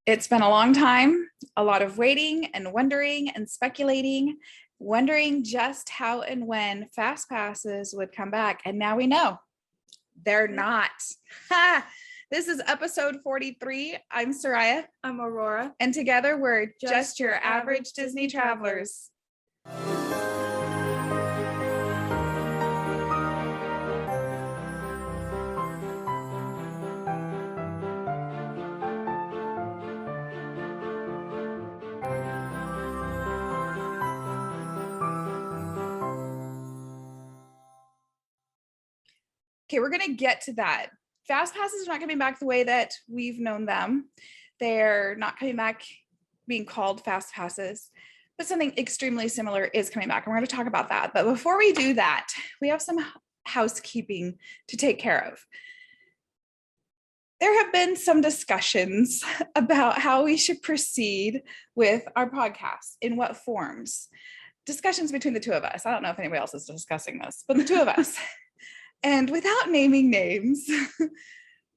It's been a long time, a lot of waiting and wondering and speculating, wondering just how and when FastPasses would come back. And now we know they're not. This is episode 43. I'm Soraya. I'm Aurora. And together we're just your average Disney travelers. Okay, we're going to get to that. FastPasses are not coming back the way that we've known them. They're not coming back being called FastPasses, but something extremely similar is coming back. And we're going to talk about that. But before we do that, we have some housekeeping to take care of. There have been some discussions about how we should proceed with our podcast, in what forms. Discussions between the two of us. I don't know if anybody else is discussing this, but the two of us. And without naming names,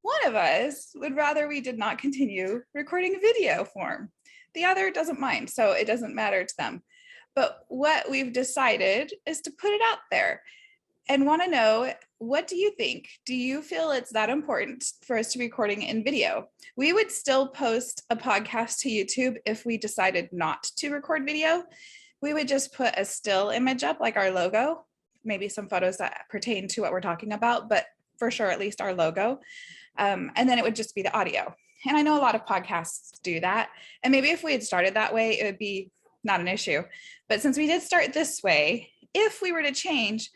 one of us would rather we did not continue recording video form. The other doesn't mind, so it doesn't matter to them. But what we've decided is to put it out there and want to know, what do you think? Do you feel it's that important for us to be recording in video? We would still post a podcast to YouTube if we decided not to record video. We would just put a still image up, like our logo, maybe some photos that pertain to what we're talking about, but for sure, at least our logo. And then it would just be the audio. And I know a lot of podcasts do that. And maybe if we had started that way, it would be not an issue. But since we did start this way, if we were to change,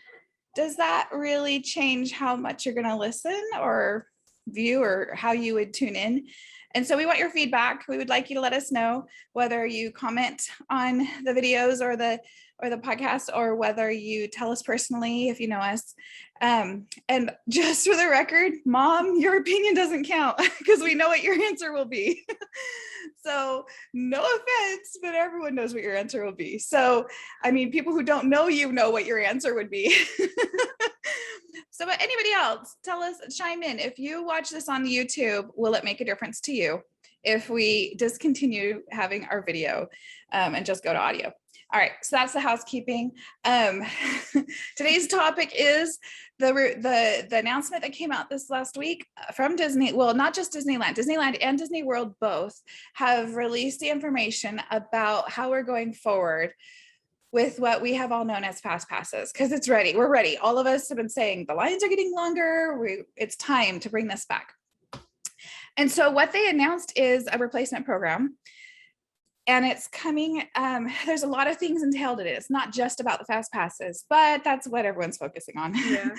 does that really change how much you're going to listen or view or how you would tune in? And so we want your feedback. We would like you to let us know whether you comment on the videos or the podcast, or whether you tell us personally if you know us. And just for the record, Mom, your opinion doesn't count because we know what your answer will be. So no offense, but everyone knows what your answer will be. So, I mean, people who don't know you know what your answer would be. So, but anybody else, tell us, chime in. If you watch this on YouTube, will it make a difference to you if we discontinue having our video and just go to audio? All right, so that's the housekeeping. Today's topic is the announcement that came out this last week from Disney. Well, not just Disneyland and Disney World both have released the information about how we're going forward with what we have all known as FastPasses, because it's ready. We're ready. All of us have been saying the lines are getting longer. It's time to bring this back. And so what they announced is a replacement program. And it's coming, there's a lot of things entailed in it. It's not just about the FastPasses, but that's what everyone's focusing on. Yeah.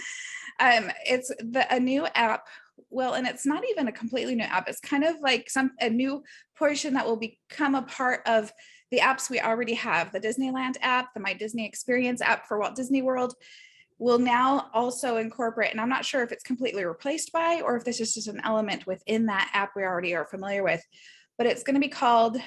It's a new app. Well, and it's not even a completely new app. It's kind of like a new portion that will become a part of the apps we already have. The Disneyland app, the My Disney Experience app for Walt Disney World will now also incorporate, and I'm not sure if it's completely replaced by, or if this is just an element within that app we already are familiar with, but it's going to be called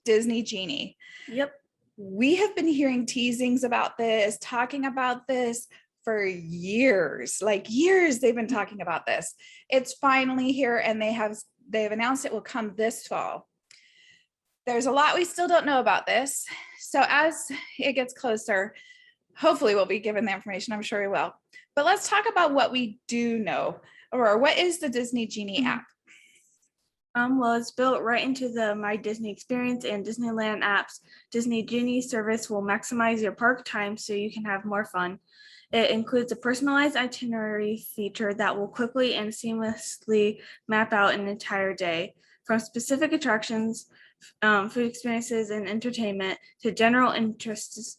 Disney Genie. Yep. We have been hearing teasings about this, talking about this for years, like years they've been talking about this. It's finally here, and they've announced it will come this fall. There's a lot we still don't know about this. So as it gets closer, hopefully we'll be given the information. I'm sure we will. But let's talk about what we do know, or what is the Disney Genie app? Well, it's built right into the My Disney Experience and Disneyland apps. Disney Genie service will maximize your park time so you can have more fun. It includes a personalized itinerary feature that will quickly and seamlessly map out an entire day, from specific attractions, food experiences, and entertainment to general interests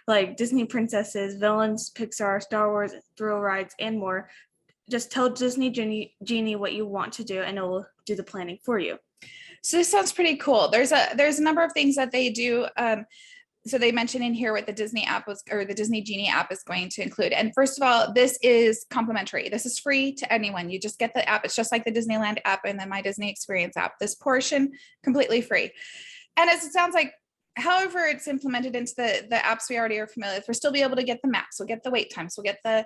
like Disney princesses, villains, Pixar, Star Wars, thrill rides, and more. Just tell Disney Genie what you want to do, and it will do the planning for you. So this sounds pretty cool. There's a number of things that they do. So they mentioned in here what the Disney app or the Disney Genie app is going to include. And first of all, this is complimentary. This is free to anyone. You just get the app. It's just like the Disneyland app and then My Disney Experience app. This portion completely free. And as it sounds like, however it's implemented into the apps we already are familiar with, we'll still be able to get the maps, we'll get the wait times, we'll get the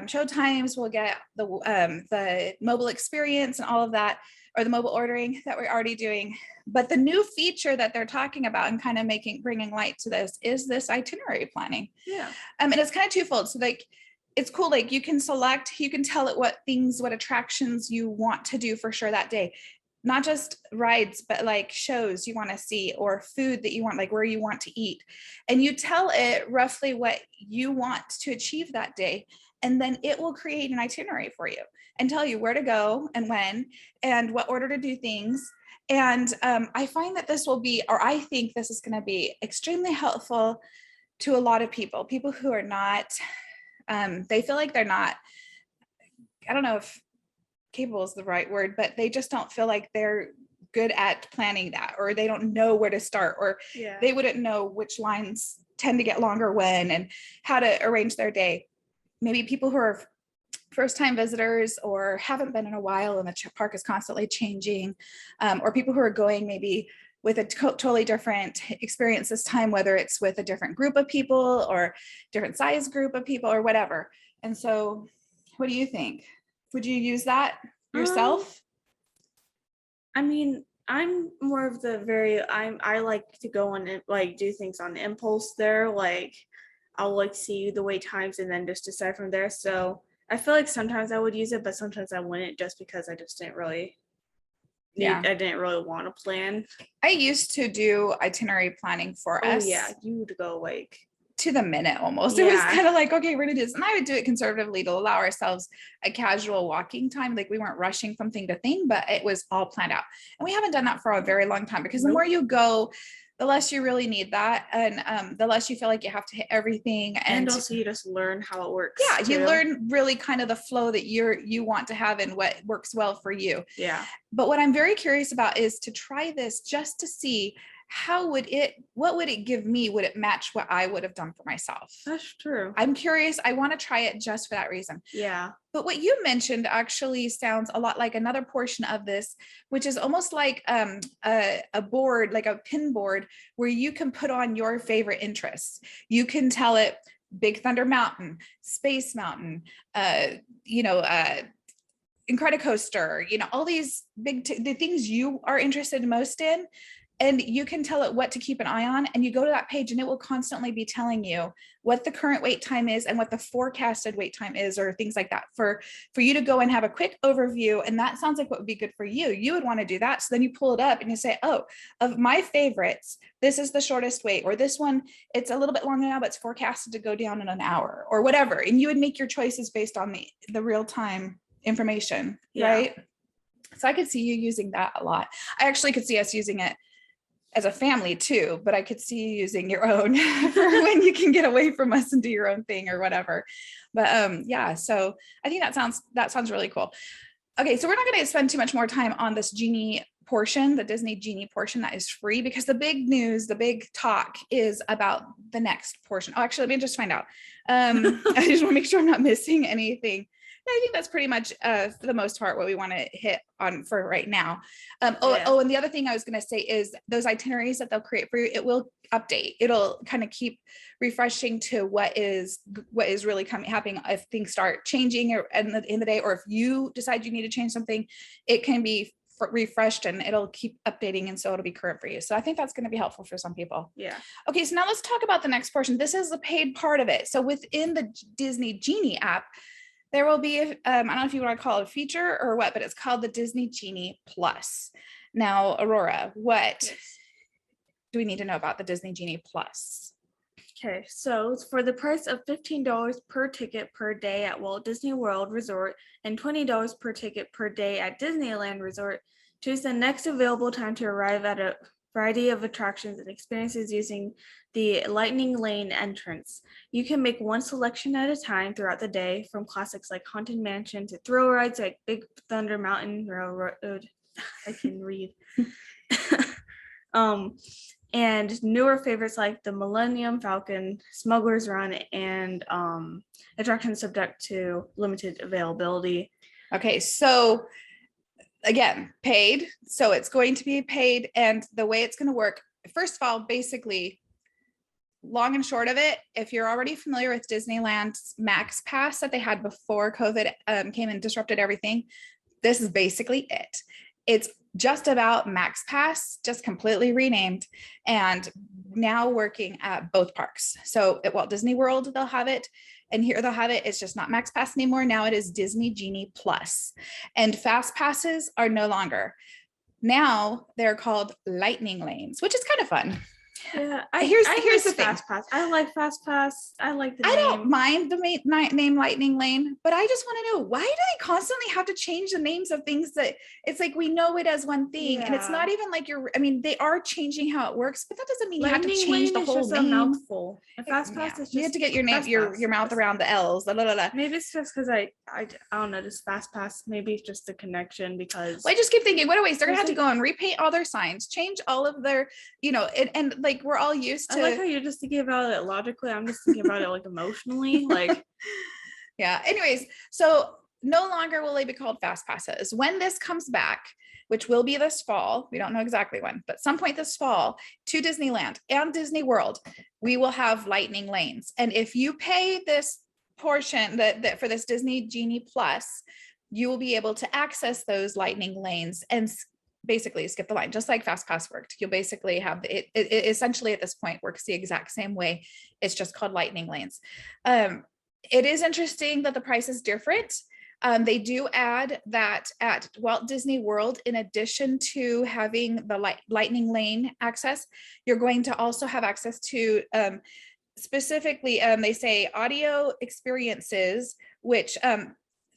show times, we'll get the mobile experience and all of that, or the mobile ordering that we're already doing. But the new feature that they're talking about and kind of bringing light to this is this itinerary planning. Yeah. And it's kind of twofold. So like, it's cool. Like you can tell it what attractions you want to do for sure that day. Not just rides, but like shows you want to see or food that you want, like where you want to eat. And you tell it roughly what you want to achieve that day. And then it will create an itinerary for you and tell you where to go and when and what order to do things. And I find that I think this is going to be extremely helpful to a lot of people who are not, they feel like they're not, I don't know if capable is the right word, but they just don't feel like they're good at planning that, or they don't know where to start, or they wouldn't know which lines tend to get longer when and how to arrange their day. Maybe people who are first-time visitors or haven't been in a while and the park is constantly changing, or people who are going maybe with a totally different experience this time, whether it's with a different group of people or different size group of people or whatever. And so what do you think? Would you use that yourself? I mean, I'm more of I like to go and like do things on impulse there. Like I'll like see the wait times and then just decide from there. So I feel like sometimes I would use it, but sometimes I wouldn't, just because I just didn't really I didn't really want to plan. I used to do itinerary planning for us. Oh yeah, you would go like to the minute almost. It was kind of like, okay, we're gonna do this. And I would do it conservatively to allow ourselves a casual walking time. Like we weren't rushing from thing to thing, but it was all planned out. And we haven't done that for a very long time, because the more you go, the less you really need that. And the less you feel like you have to hit everything. And also you just learn how it works. Yeah, you learn really kind of the flow that you want to have and what works well for you. Yeah. But what I'm very curious about is to try this just to see what would it give me? Would it match what I would have done for myself? That's true. I'm curious. I want to try it just for that reason. Yeah. But what you mentioned actually sounds a lot like another portion of this, which is almost like a board, like a pin board, where you can put on your favorite interests. You can tell it Big Thunder Mountain, Space Mountain, Incredicoaster, all these the things you are interested most in. And you can tell it what to keep an eye on, and you go to that page and it will constantly be telling you what the current wait time is and what the forecasted wait time is, or things like that, for you to go and have a quick overview. And that sounds like what would be good for you. You would want to do that. So then you pull it up and you say, oh, of my favorites, this is the shortest wait, or this one, it's a little bit longer now, but it's forecasted to go down in an hour, or whatever. And you would make your choices based on the real-time information, right? So I could see you using that a lot. I actually could see us using it as a family too, but I could see you using your own for when you can get away from us and do your own thing or whatever. But so I think that sounds really cool. Okay, so we're not going to spend too much more time on this Genie portion, the Disney Genie portion that is free, because the big news, the big talk is about the next portion. Oh, actually, let me just find out. I just want to make sure I'm not missing anything. I think that's pretty much for the most part what we want to hit on for right now. And the other thing I was going to say is those itineraries that they'll create for you, it will update. It'll kind of keep refreshing to what is really happening if things start changing in the day, or if you decide you need to change something, it can be refreshed and it'll keep updating, and so it'll be current for you. So I think that's going to be helpful for some people. Yeah. Okay, so now let's talk about the next portion. This is the paid part of it. So within the Disney Genie app, there will be, I don't know if you want to call it a feature or what, but it's called the Disney Genie Plus. Now, Aurora, what do we need to know about the Disney Genie Plus? Okay, so for the price of $15 per ticket per day at Walt Disney World Resort and $20 per ticket per day at Disneyland Resort, choose the next available time to arrive at a variety of attractions and experiences using the Lightning Lane entrance. You can make one selection at a time throughout the day, from classics like Haunted Mansion to thrill rides like Big Thunder Mountain Railroad. I can read. And newer favorites like the Millennium Falcon, Smuggler's Run, and attractions subject to limited availability. Okay, so again, paid. So it's going to be paid, and the way it's going to work, first of all, basically, long and short of it, if you're already familiar with Disneyland's Max Pass that they had before COVID came and disrupted everything, this is basically it. It's just about Max Pass, just completely renamed, and now working at both parks. So at Walt Disney World, they'll have it, and here they'll have it. It's just not Max Pass anymore. Now it is Disney Genie Plus, and Fast Passes are no longer. Now they're called Lightning Lanes, which is kind of fun. Yeah, here's like the thing. Fast Pass. I like Fast Pass. I like the I name. don't mind the name Lightning Lane, but I just want to know, why do they constantly have to change the names of things that it's like we know it as one thing, and it's not even like I mean, they are changing how it works, but that doesn't mean Lightning you have to change the whole name. A mouthful. And Fast Pass is just, you have to get your name, your mouth around the L's. Blah, blah, blah. Maybe it's just because I don't know, just Fast Pass. Maybe it's just the connection, because I just keep thinking, what a waste. They're gonna have to go and repaint all their signs, change all of their, and like we're all used to. I like how you're just thinking about it logically. I'm just thinking about it like emotionally. Like, yeah. Anyways, so no longer will they be called Fast Passes. When this comes back, which will be this fall, we don't know exactly when, but some point this fall, to Disneyland and Disney World, we will have Lightning Lanes. And if you pay this portion that for this Disney Genie Plus, you will be able to access those Lightning Lanes and basically skip the line, just like Fast Pass worked. You'll basically have it essentially at this point works the exact same way. It's just called Lightning Lanes. It is interesting that the price is different. They do add that at Walt Disney World, in addition to having the Lightning Lane access, you're going to also have access to specifically, they say audio experiences, which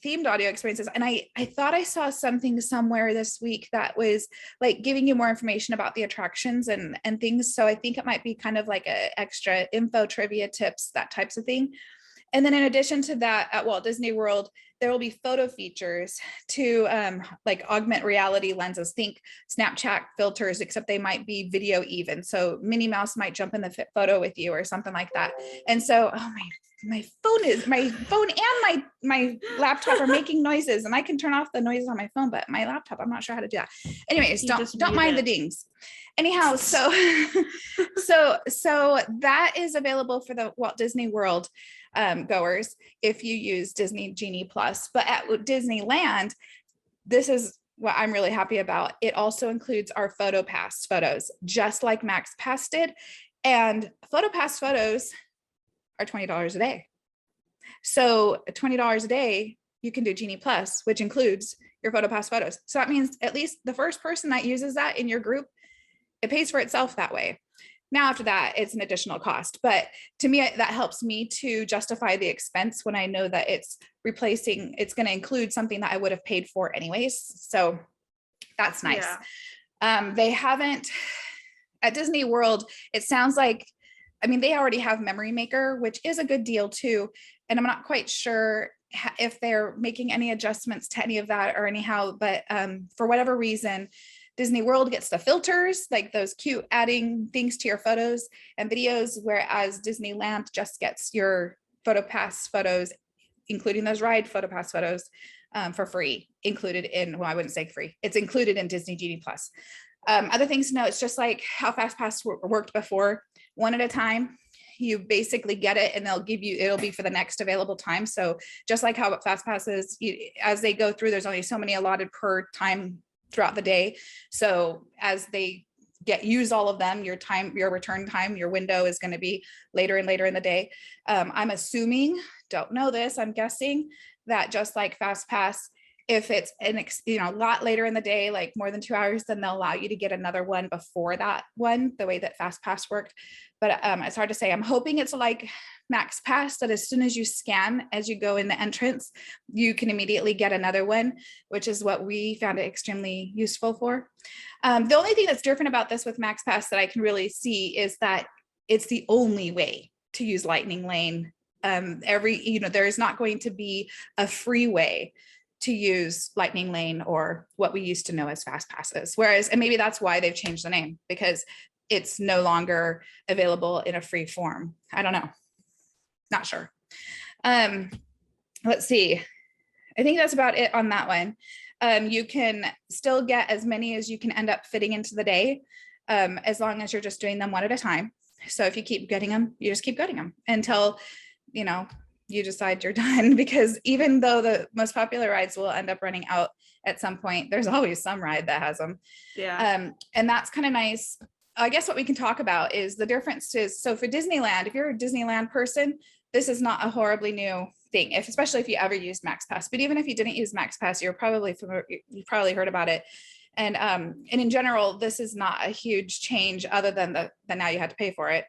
themed audio experiences. And I thought I saw something somewhere this week that was like giving you more information about the attractions and things. So I think it might be kind of like a extra info, trivia, tips, that types of thing. And then in addition to that, at Walt Disney World, there will be photo features to like augment reality lenses. Think Snapchat filters, except they might be video even. So Minnie Mouse might jump in the photo with you or something like that. And so, my phone and my laptop are making noises, and I can turn off the noises on my phone, but my laptop, I'm not sure how to do that. Anyways, don't mind the dings. Anyhow, so that is available for the Walt Disney World goers if you use Disney Genie Plus. But at Disneyland, this is what I'm really happy about. It also includes our PhotoPass photos, just like Max Pass did. And PhotoPass photos are $20 a day. So $20 a day, you can do Genie Plus, which includes your PhotoPass photos. So that means at least the first person that uses that in your group, it pays for itself that way. Now, after that, it's an additional cost. But to me, that helps me to justify the expense when I know that it's going to include something that I would have paid for anyways. So that's nice. Yeah. They haven't, at Disney World, it sounds like, they already have Memory Maker, which is a good deal too. And I'm not quite sure if they're making any adjustments to any of that or anyhow, but for whatever reason, Disney World gets the filters, like those cute adding things to your photos and videos, whereas Disneyland just gets your PhotoPass photos, including those ride PhotoPass photos for free, included in, well, I wouldn't say free, it's included in Disney Genie Plus. Other things to know, it's just like how FastPass worked before, one at a time. You basically get it and they'll give you, it'll be for the next available time. So just like how FastPasses, as they go through, there's only so many allotted per time throughout the day. So as they use all of them, your return time, your window is going to be later and later in the day. I'm assuming, don't know this, I'm guessing that just like FastPass, if it's a lot later in the day, like more than 2 hours, then they'll allow you to get another one before that one, the way that FastPass worked. But it's hard to say. I'm hoping it's like Max Pass, that as soon as you scan, as you go in the entrance, you can immediately get another one, which is what we found it extremely useful for. The only thing that's different about this with Max Pass that I can really see is that it's the only way to use Lightning Lane. There is not going to be a free way to use Lightning Lane or what we used to know as FastPasses. Whereas, and maybe that's why they've changed the name, because it's no longer available in a free form. I don't know. Not sure. Let's see. I think that's about it on that one. You can still get as many as you can end up fitting into the day. as long as you're just doing them one at a time. So if you keep getting them, you just keep getting them until, you know, you decide you're done, because even though the most popular rides will end up running out at some point, there's always some ride that has them. Yeah. And that's kind of nice. I guess what we can talk about is the differences. So for Disneyland, if you're a Disneyland person, this is not a horribly new thing, especially if you ever used MaxPass. But even if you didn't use MaxPass, you're probably familiar, you probably heard about it. And in general, this is not a huge change other than that now you had to pay for it.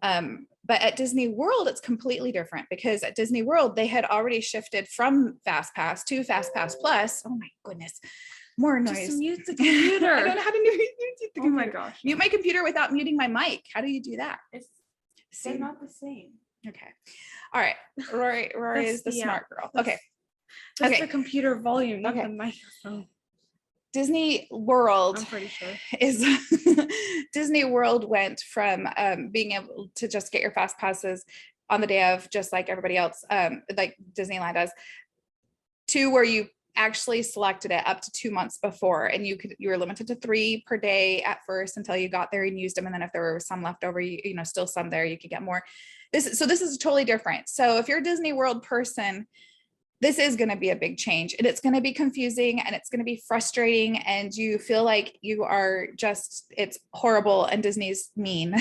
But at Disney World, it's completely different, because at Disney World, they had already shifted from FastPass to FastPass Plus. Oh my goodness, more noise. Just mute the computer. I don't know how to mute the computer. Oh my gosh. Mute my computer without muting my mic. How do you do that? They're not the same. Okay. All right. Rory That's is the smart girl. that's- Okay. That's Okay. the computer volume, not Okay. the microphone. Disney World I'm pretty sure. is Disney World went from being able to just get your fast passes on the day of, just like everybody else, like Disneyland does, to where you actually selected it up to 2 months before, and you were limited to 3 per day at first until you got there and used them, and then if there were some left over, you know, still some there, you could get more. This is totally different. So if you're a Disney World person, this is going to be a big change, and it's going to be confusing, and it's going to be frustrating, and you feel like you are just, it's horrible and Disney's mean.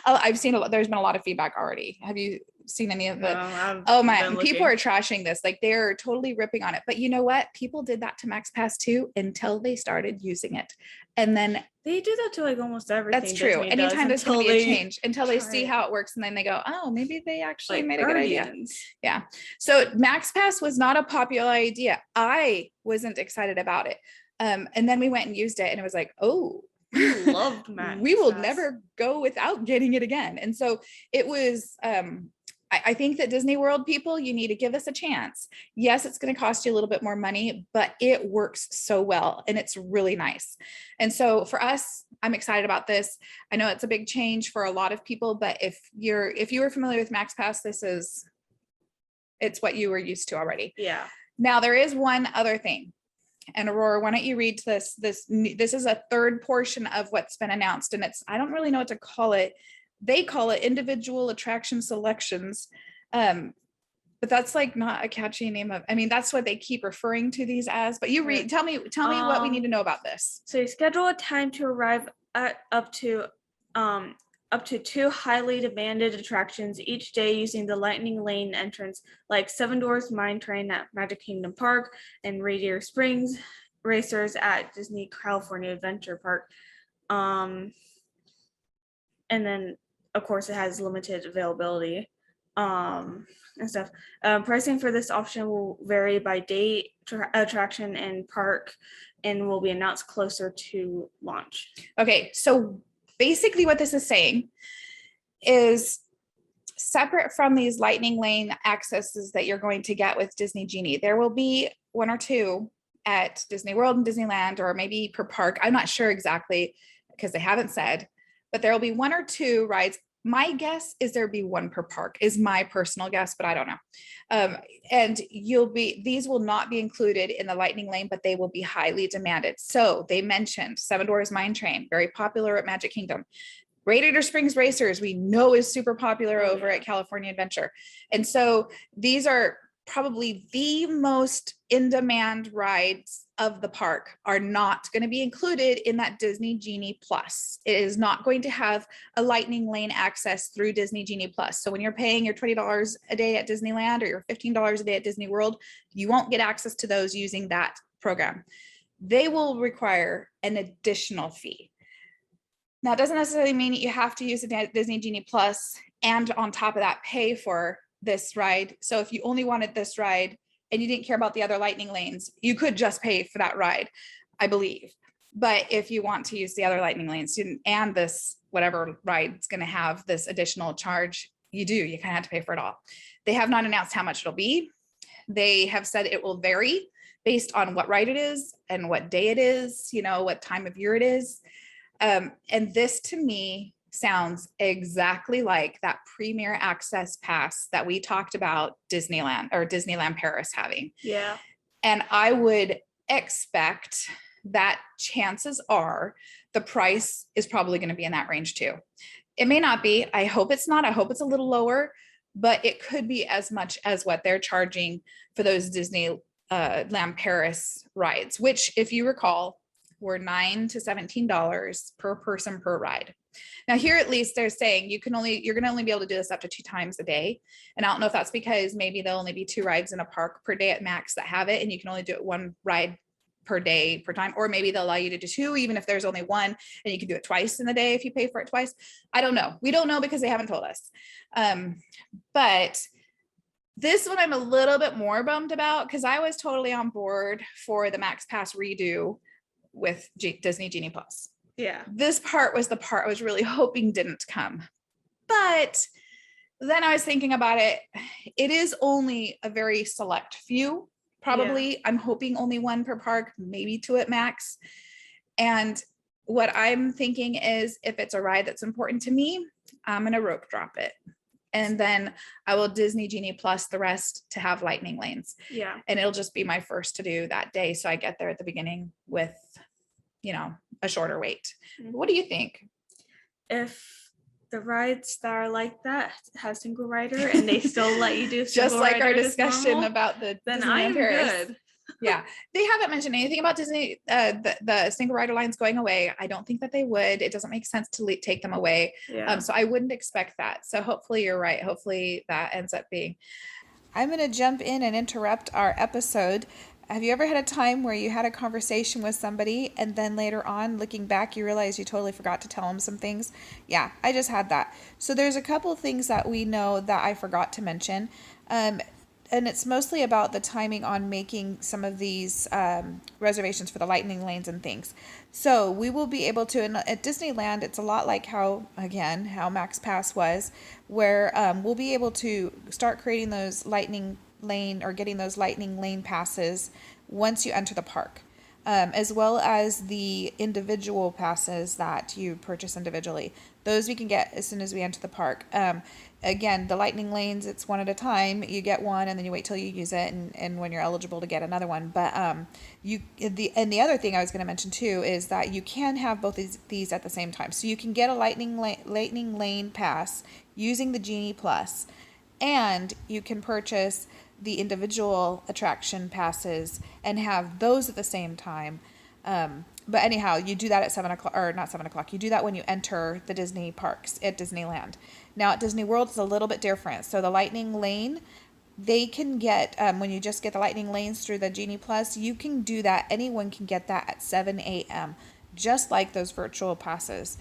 I've seen there's been a lot of feedback already. Have you seen any of the? No, Oh my, people are trashing this. Like, they're totally ripping on it. But you know what? People did that to MaxPass too until they started using it. And then they do that to like almost everything. that's true. Disney Anytime does, there's going to be a change, until they try see it. how it works, and then they go, oh, maybe they actually like made a good idea. Guardians. Yeah. So MaxPass was not a popular idea. I wasn't excited about it. And then we went and used it, and it was like, oh, We loved Max. we will never go without getting it again. And so it was, I think that Disney World people, you need to give this a chance. Yes, it's going to cost you a little bit more money, but it works so well, and it's really nice. And so for us, I'm excited about this. I know it's a big change for a lot of people, but if you were familiar with MaxPass, it's what you were used to already. Yeah. Now there is one other thing. And Aurora, why don't you read this? This is a third portion of what's been announced, and I don't really know what to call it. They call it individual attraction selections. But that's like not a catchy name of, I mean, that's what they keep referring to these as, but you read, tell me what we need to know about this. So you schedule a time to arrive at up to 2 highly demanded attractions each day using the Lightning Lane entrance, like Seven Dwarfs Mine Train at Magic Kingdom Park and Radiator Springs Racers at Disney California Adventure Park. And then of course it has limited availability and stuff. Pricing for this option will vary by date, attraction, and park, and will be announced closer to launch. Okay, so basically what this is saying is, separate from these Lightning Lane accesses that you're going to get with Disney Genie, there will be 1 or 2 at Disney World and Disneyland, or maybe per park. I'm not sure exactly because they haven't said, but there will be 1 or 2 rides. My guess is there'll be 1 per park, is my personal guess, but I don't know. And these will not be included in the Lightning Lane, but they will be highly demanded. So they mentioned Seven Dwarfs Mine Train, very popular at Magic Kingdom. Radiator Springs Racers, we know, is super popular over at California Adventure. And so these are probably the most in-demand rides of the park, are not going to be included in that Disney Genie Plus. It is not going to have a Lightning Lane access through Disney Genie Plus. So when you're paying your $20 a day at Disneyland, or your $15 a day at Disney World, you won't get access to those using that program. They will require an additional fee. Now, it doesn't necessarily mean that you have to use the Disney Genie Plus and on top of that pay for this ride. So if you only wanted this ride and you didn't care about the other Lightning Lanes, you could just pay for that ride, I believe. But if you want to use the other Lightning Lanes and this whatever ride is going to have this additional charge, you kind of have to pay for it all. They have not announced how much it'll be. They have said it will vary based on what ride it is and what day it is, what time of year it is. And this to me sounds exactly like that Premier Access Pass that we talked about Disneyland Paris having. Yeah. And I would expect that chances are the price is probably going to be in that range too. It may not be. I hope it's not. I hope it's a little lower, but it could be as much as what they're charging for those Disneyland Paris rides, which, if you recall, were $9 to $17 per person per ride. Now here, at least they're saying you're going to only be able to do this up to 2 times a day. And I don't know if that's because maybe there'll only be 2 rides in a park per day at max that have it, and you can only do it 1 ride per day per time, or maybe they'll allow you to do 2 even if there's only 1, and you can do it twice in the day if you pay for it twice. I don't know. We don't know because they haven't told us. But this one I'm a little bit more bummed about, because I was totally on board for the Max Pass redo with Disney Genie Plus. Yeah. This part was the part I was really hoping didn't come. But then I was thinking about it. It is only a very select few. Probably, yeah. I'm hoping only 1 per park, maybe 2 at max. And what I'm thinking is, if it's a ride that's important to me, I'm going to rope drop it. And then I will Disney Genie Plus the rest to have lightning lanes. Yeah. And it'll just be my first to do that day. So I get there at the beginning with, a shorter wait. Mm-hmm. What do you think? If the rides that are like that have single rider and they still let you do just like our discussion about the then Disneyland I'm Paris. good. Yeah, they haven't mentioned anything about Disney, the single rider lines going away. I don't think that they would. It doesn't make sense to take them away. Yeah. So I wouldn't expect that. So hopefully you're right. Hopefully that ends up being. I'm going to jump in and interrupt our episode. Have you ever had a time where you had a conversation with somebody and then later on, looking back, you realize you totally forgot to tell them some things? Yeah, I just had that. So there's a couple of things that we know that I forgot to mention. And it's mostly about the timing on making some of these reservations for the lightning lanes and things. So we will be able to, at Disneyland, it's a lot like how Max Pass was, where we'll be able to start creating those lightning lane or getting those lightning lane passes once you enter the park, as well as the individual passes that you purchase individually. Those we can get as soon as we enter the park. Again, the lightning lanes, it's 1 at a time. You get 1 and then you wait till you use it, and when you're eligible to get another one. But the other thing I was going to mention too is that you can have both these at the same time. So you can get a lightning lane pass using the Genie Plus, and you can purchase the individual attraction passes and have those at the same time. But anyhow, you do that at 7 o'clock, or not 7 o'clock. You do that when you enter the Disney parks at Disneyland. Now at Disney World, it's a little bit different. So the lightning lane, they can get, when you just get the lightning lanes through the Genie Plus, you can do that. Anyone can get that at 7 a.m., just like those virtual passes.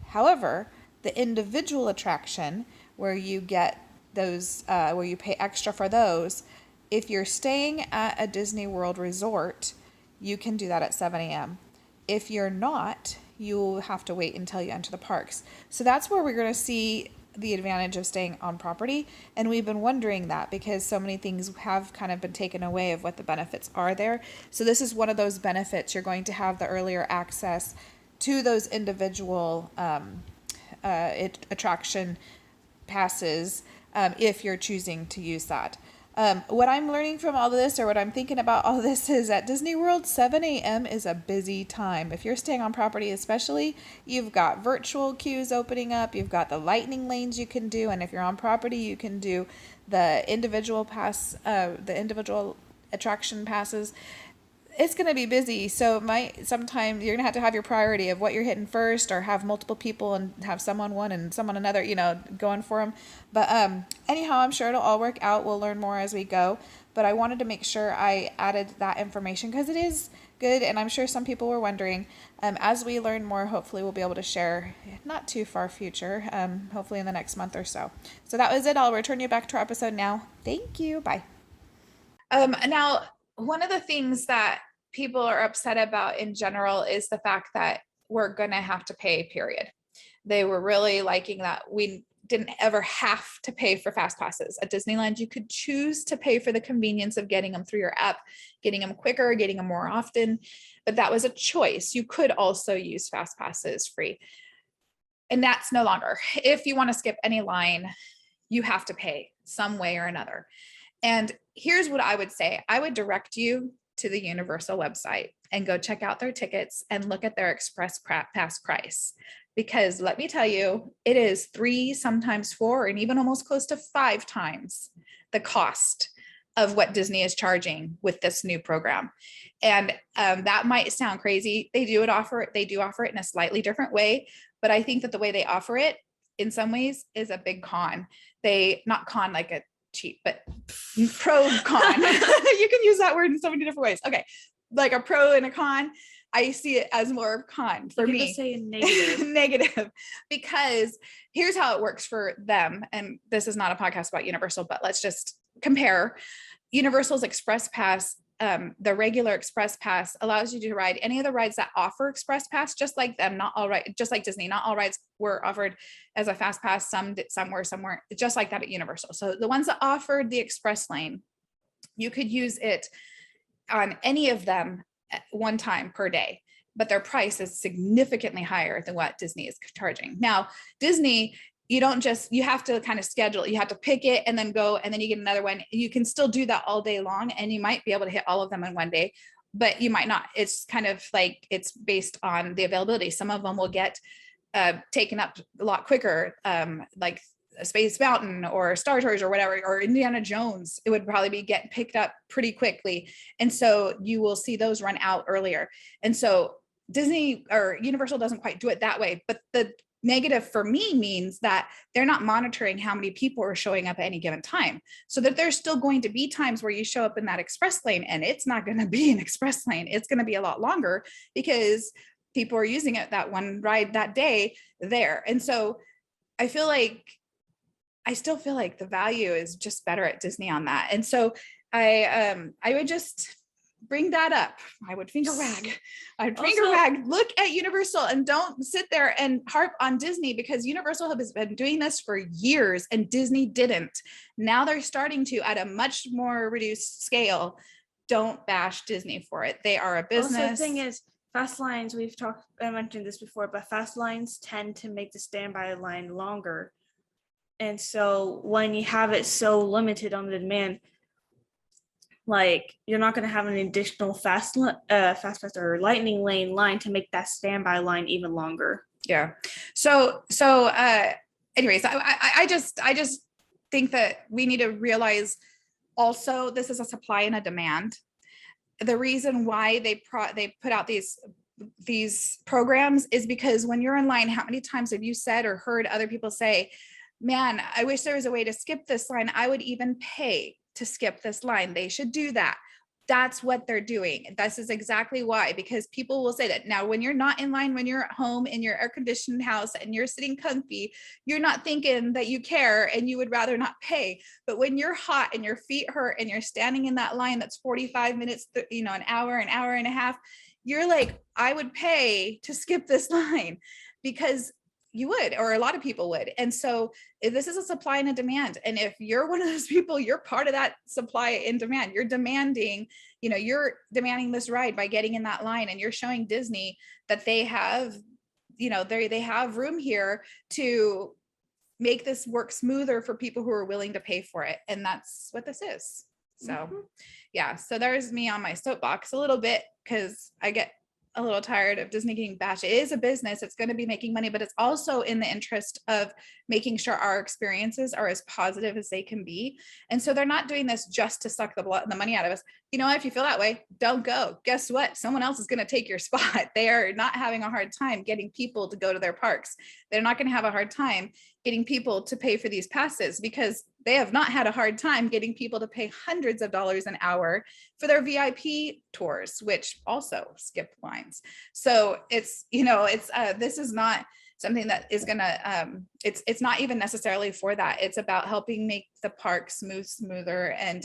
However, the individual attraction, where you get those, where you pay extra for those, if you're staying at a Disney World resort, you can do that at 7 a.m. If you're not, you'll have to wait until you enter the parks. So that's where we're going to see the advantage of staying on property. And we've been wondering that because so many things have kind of been taken away of what the benefits are there. So this is one of those benefits. You're going to have the earlier access to those individual attraction passes if you're choosing to use that. What I'm learning from all of this, or what I'm thinking about all this, is at Disney World, 7 a.m. is a busy time. If you're staying on property especially, you've got virtual queues opening up, you've got the lightning lanes you can do, and if you're on property, you can do the individual individual attraction passes. It's going to be busy, so sometimes you're going to have your priority of what you're hitting first, or have multiple people and have someone one and someone another, going for them. But anyhow, I'm sure it'll all work out. We'll learn more as we go. But I wanted to make sure I added that information because it is good, and I'm sure some people were wondering. As we learn more, hopefully we'll be able to share not too far future, hopefully in the next month or so. So that was it. I'll return you back to our episode now. Thank you. Bye. Now, one of the things that people are upset about in general is the fact that we're going to have to pay, period. They were really liking that we didn't ever have to pay for FastPasses. At Disneyland, you could choose to pay for the convenience of getting them through your app, getting them quicker, getting them more often, but that was a choice. You could also use FastPasses free. And that's no longer. If you want to skip any line, you have to pay some way or another. And here's what I would say. I would direct you to the Universal website and go check out their tickets and look at their express pass price. Because let me tell you, it is 3, sometimes 4, and even almost close to 5 times the cost of what Disney is charging with this new program. And that might sound crazy. They do offer it in a slightly different way, but I think that the way they offer it in some ways is a big con. Not con like a cheap, but pro con. You can use that word in so many different ways. Okay. Like a pro and a con. I see it as more of con for me. Say negative. Negative, because here's how it works for them. And this is not a podcast about Universal, but let's just compare. Universal's Express Pass, the regular Express Pass allows you to ride any of the rides that offer Express Pass, just like them, not all right, just like Disney, not all rides were offered as a Fast Pass, some weren't, just like that at Universal. So the ones that offered the Express Lane, you could use it on any of them at one time per day, but their price is significantly higher than what Disney is charging. Now, Disney, you have to kind of schedule, you have to pick it and then go, and then you get another one. You can still do that all day long, and you might be able to hit all of them in one day, but you might not. It's kind of like, it's based on the availability. Some of them will get taken up a lot quicker, like Space Mountain or Star Tours or whatever, or Indiana Jones, it would probably be getting picked up pretty quickly. And so you will see those run out earlier. And so Disney or Universal doesn't quite do it that way. But the negative for me means that they're not monitoring how many people are showing up at any given time. So that there's still going to be times where you show up in that express lane and it's not going to be an express lane. It's going to be a lot longer because people are using it that one ride that day there. And so I still feel like the value is just better at Disney on that. And so I would just bring that up. I would finger wag. Look at Universal and don't sit there and harp on Disney, because Universal has been doing this for years and Disney didn't. Now they're starting to at a much more reduced scale. Don't bash Disney for it. They are a business. Also, the thing is, fast lines, I mentioned this before, but fast lines tend to make the standby line longer. And so when you have it so limited on the demand, like you're not going to have an additional fast pass or lightning lane line to make that standby line even longer. Yeah. So anyways, I just think that we need to realize also this is a supply and a demand. The reason why they put out these programs is because when you're in line, how many times have you said or heard other people say, man, I wish there was a way to skip this line. I would even pay to skip this line. They should do that. That's what they're doing. This is exactly why, because people will say that. Now, when you're not in line, when you're at home in your air-conditioned house and you're sitting comfy, you're not thinking that you care and you would rather not pay. But when you're hot and your feet hurt and you're standing in that line that's 45 minutes, an hour and a half, you're like, I would pay to skip this line, because you would, or a lot of people would. And so this is a supply and a demand. And if you're one of those people, you're part of that supply and demand. You're demanding this ride by getting in that line, and you're showing Disney that they have, they have room here to make this work smoother for people who are willing to pay for it. And that's what this is. So yeah, so there's me on my soapbox a little bit, because I get a little tired of Disney getting bashed. It is a business. It's going to be making money, but it's also in the interest of making sure our experiences are as positive as they can be. And so they're not doing this just to suck the money out of us. You know what? If you feel that way, don't go. Guess what? Someone else is going to take your spot. They are not having a hard time getting people to go to their parks. They're not going to have a hard time getting people to pay for these passes, because they have not had a hard time getting people to pay hundreds of dollars an hour for their VIP tours, which also skip lines. So it's, this is not something that is gonna, it's not even necessarily for that. It's about helping make the park smoother and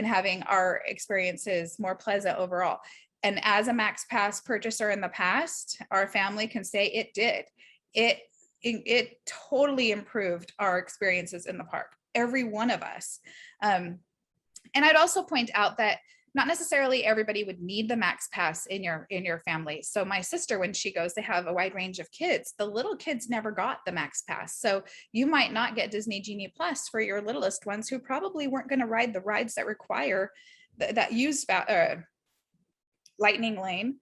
having our experiences more pleasant overall. And as a Max Pass purchaser in the past, our family can say it did. It totally improved our experiences in the park, every one of us. And I'd also point out that not necessarily everybody would need the Max Pass in your family. So my sister, when she goes, they have a wide range of kids. The little kids never got the Max Pass. So you might not get Disney Genie Plus for your littlest ones, who probably weren't going to ride the rides that require that use lightning lane.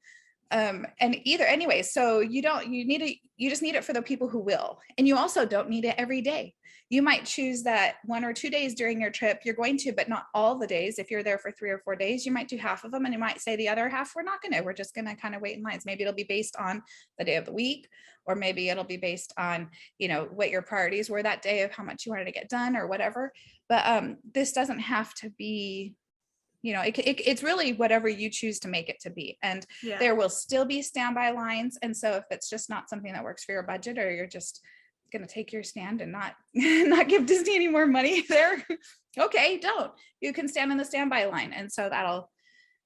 And either anyway, so you just need it for the people who will. And you also don't need it every day. You might choose that 1 or 2 days during your trip you're going to, but not all the days. If you're there for 3 or 4 days, you might do half of them, and you might say the other half, we're just going to kind of wait in lines. Maybe it'll be based on the day of the week, or maybe it'll be based on, what your priorities were that day of how much you wanted to get done or whatever. But this doesn't have to be, it's really whatever you choose to make it to be. And there will still be standby lines. And so if it's just not something that works for your budget, or you're just going to take your stand and not give Disney any more money there, okay, don't. You can stand in the standby line. And so that'll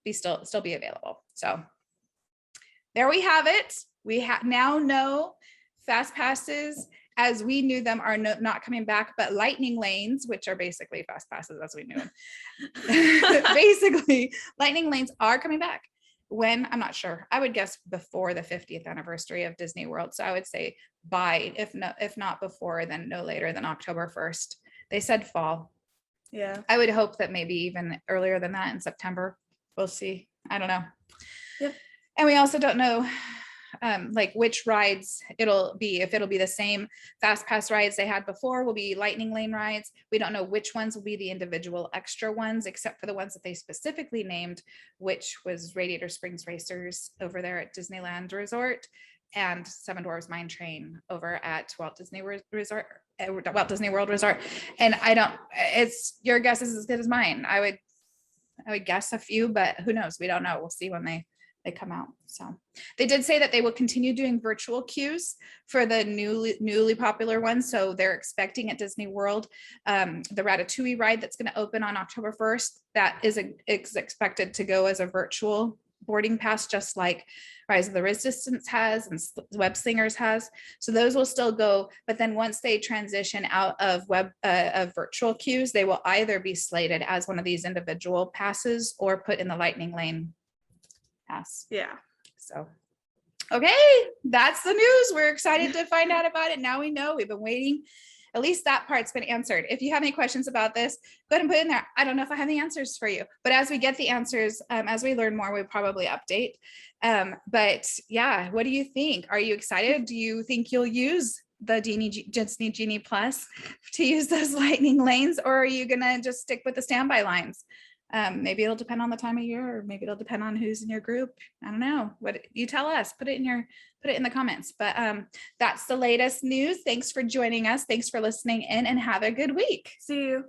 be still be available. So there we have it. We now know FastPasses as we knew them are not coming back, but lightning lanes, which are basically FastPasses as we knew them. Basically, lightning lanes are coming back. When? I'm not sure. I would guess before the 50th anniversary of Disney World. So I would say if not before, then no later than October 1st. They said fall. Yeah. I would hope that maybe even earlier than that in September. We'll see. I don't know. Yep. And we also don't know which rides it'll be. If it'll be the same FastPass rides they had before, will be lightning lane rides. We don't know which ones will be the individual extra ones, except for the ones that they specifically named, which was Radiator Springs Racers over there at Disneyland Resort, and Seven Dwarfs Mine Train over at Walt Disney World Resort. And it's your guess is as good as mine. I would guess a few, but who knows? We don't know. We'll see when they come out. So they did say that they will continue doing virtual queues for the newly popular ones. So they're expecting at Disney World, the Ratatouille ride that's going to open on October 1st, that is expected to go as a virtual boarding pass, just like Rise of the Resistance has and Web Slingers has. So those will still go, but then once they transition out of virtual queues, they will either be slated as one of these individual passes or put in the lightning lane pass. Yeah. So, okay, that's the news. We're excited to find out about it. Now we know. We've been waiting. At least that part's been answered. If you have any questions about this, go ahead and put it in there. I don't know if I have the answers for you, but as we get the answers, as we learn more, we'll probably update. But yeah, what do you think? Are you excited? Do you think you'll use the Disney Genie Plus to use those lightning lanes, or are you gonna just stick with the standby lines? Maybe it'll depend on the time of year, or maybe it'll depend on who's in your group. I don't know. What you tell us, put it in the comments. But that's the latest news. Thanks for joining us. Thanks for listening in, and have a good week. See you.